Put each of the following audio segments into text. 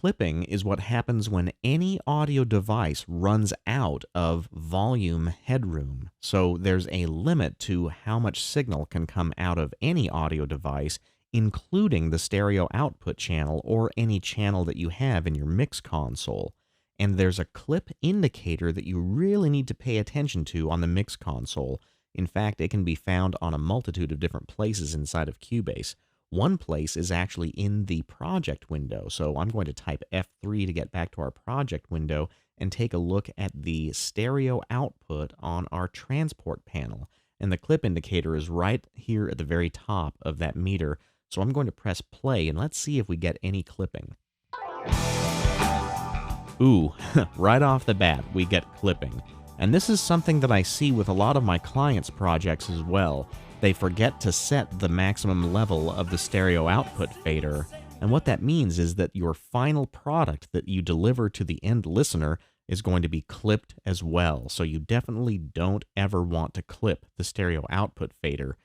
clipping is what happens when any audio device runs out of volume headroom. So there's a limit to how much signal can come out of any audio device, including the stereo output channel or any channel that you have in your mix console. And there's a clip indicator that you really need to pay attention to on the mix console. In fact, it can be found on a multitude of different places inside of Cubase. One place is actually in the project window, so I'm going to type F3 to get back to our project window and take a look at the stereo output on our transport panel. And the clip indicator is right here at the very top of that meter, so I'm going to press play and let's see if we get any clipping. Ooh, right off the bat, we get clipping. And this is something that I see with a lot of my clients' projects as well. They forget to set the maximum level of the stereo output fader, and what that means is that your final product that you deliver to the end listener is going to be clipped as well. So you definitely don't ever want to clip the stereo output fader.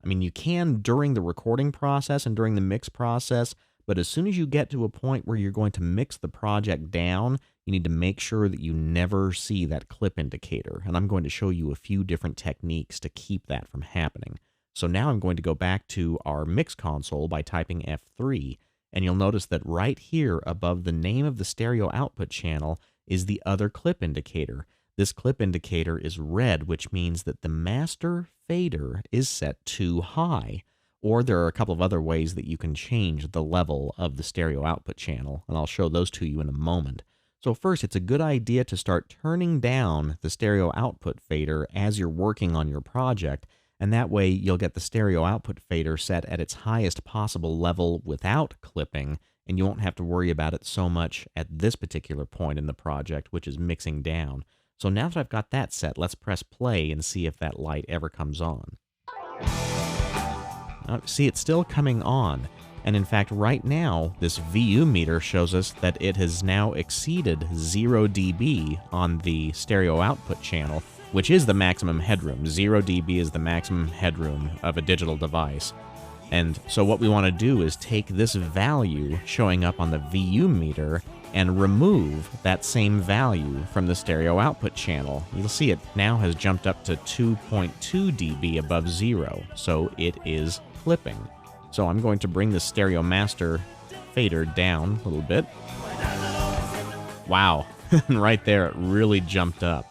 I mean, you can during the recording process and during the mix process, but as soon as you get to a point where you're going to mix the project down, you need to make sure that you never see that clip indicator. And I'm going to show you a few different techniques to keep that from happening. So now I'm going to go back to our mix console by typing F3, and you'll notice that right here above the name of the stereo output channel is the other clip indicator. This clip indicator is red, which means that the master fader is set too high. Or there are a couple of other ways that you can change the level of the stereo output channel, and I'll show those to you in a moment. So first, it's a good idea to start turning down the stereo output fader as you're working on your project, and that way you'll get the stereo output fader set at its highest possible level without clipping, and you won't have to worry about it so much at this particular point in the project, which is mixing down. So now that I've got that set, let's press play and see if that light ever comes on. See, it's still coming on, and in fact right now this VU meter shows us that it has now exceeded 0 dB on the stereo output channel, which is the maximum headroom. 0 dB is the maximum headroom of a digital device. And so what we want to do is take this value showing up on the VU meter and remove that same value from the stereo output channel. You'll see it now has jumped up to 2.2 dB above 0, so it is clipping. So I'm going to bring the stereo master fader down a little bit. Wow, right there it really jumped up.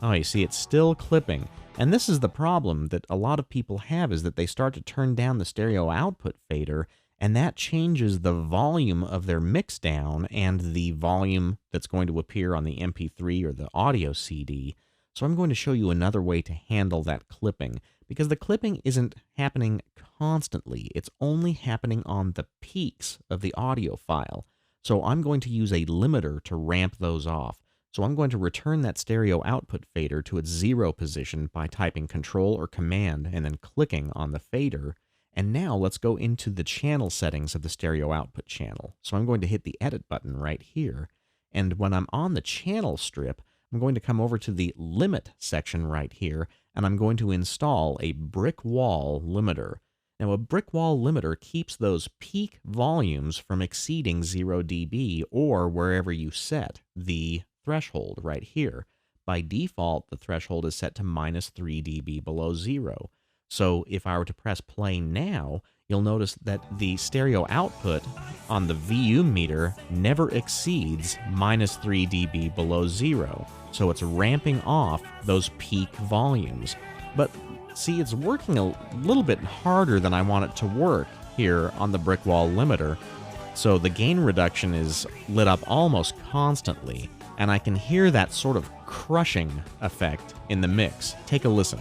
Oh, you see, it's still clipping. And this is the problem that a lot of people have, is that they start to turn down the stereo output fader, and that changes the volume of their mix down and the volume that's going to appear on the MP3 or the audio CD. So I'm going to show you another way to handle that clipping, because the clipping isn't happening constantly. It's only happening on the peaks of the audio file. So I'm going to use a limiter to ramp those off. So I'm going to return that stereo output fader to its 0 position by typing Control or Command and then clicking on the fader. And now let's go into the channel settings of the stereo output channel. So I'm going to hit the Edit button right here. And when I'm on the channel strip, I'm going to come over to the Limit section right here, and I'm going to install a brick wall limiter. Now, a brick wall limiter keeps those peak volumes from exceeding 0 dB or wherever you set the threshold right here. By default, the threshold is set to -3 dB below 0. So if I were to press play now, you'll notice that the stereo output on the VU meter never exceeds -3 dB below 0. So it's ramping off those peak volumes. But see, it's working a little bit harder than I want it to work here on the brick wall limiter. So the gain reduction is lit up almost constantly, and I can hear that sort of crushing effect in the mix. Take a listen.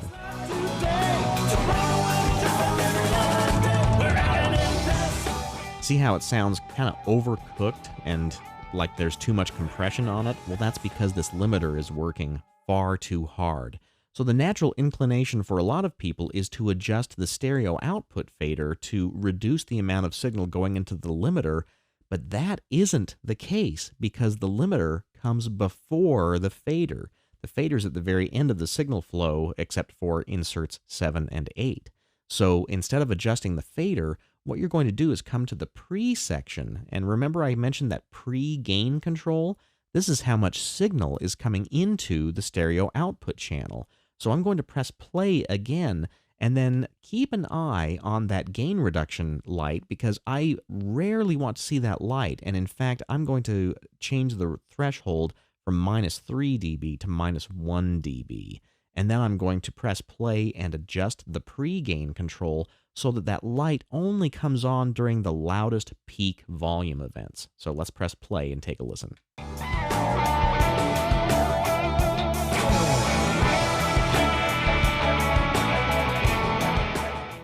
See how it sounds kind of overcooked and like there's too much compression on it? Well, that's because this limiter is working far too hard. So the natural inclination for a lot of people is to adjust the stereo output fader to reduce the amount of signal going into the limiter, but that isn't the case because the limiter comes before the fader. The fader's at the very end of the signal flow except for inserts 7 and 8. So instead of adjusting the fader, what you're going to do is come to the pre section. And remember I mentioned that pre-gain control? This is how much signal is coming into the stereo output channel. So I'm going to press play again, and then keep an eye on that gain reduction light because I rarely want to see that light. And in fact, I'm going to change the threshold from -3 dB to -1 dB. And then I'm going to press play and adjust the pre-gain control so that that light only comes on during the loudest peak volume events. So let's press play and take a listen.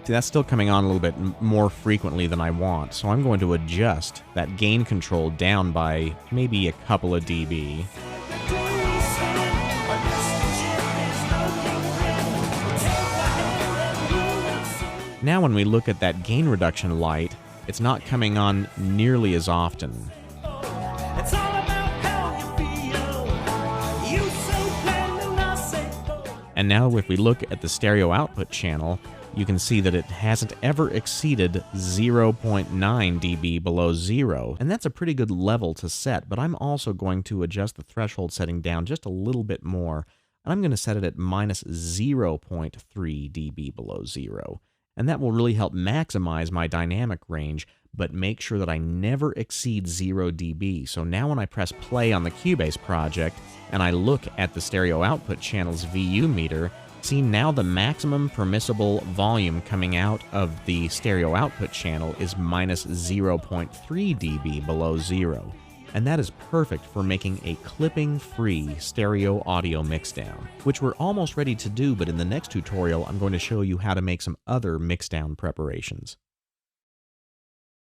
See, that's still coming on a little bit more frequently than I want, so I'm going to adjust that gain control down by maybe a couple of dB. Now when we look at that gain reduction light, it's not coming on nearly as often. And now if we look at the stereo output channel, you can see that it hasn't ever exceeded 0.9 dB below zero. And that's a pretty good level to set, but I'm also going to adjust the threshold setting down just a little bit more. And I'm going to set it at -0.3 dB below zero. And that will really help maximize my dynamic range, but make sure that I never exceed 0 dB. So now when I press play on the Cubase project, and I look at the stereo output channel's VU meter, see now the maximum permissible volume coming out of the stereo output channel is -0.3 dB below zero. And that is perfect for making a clipping-free stereo audio mixdown, which we're almost ready to do, but in the next tutorial I'm going to show you how to make some other mixdown preparations.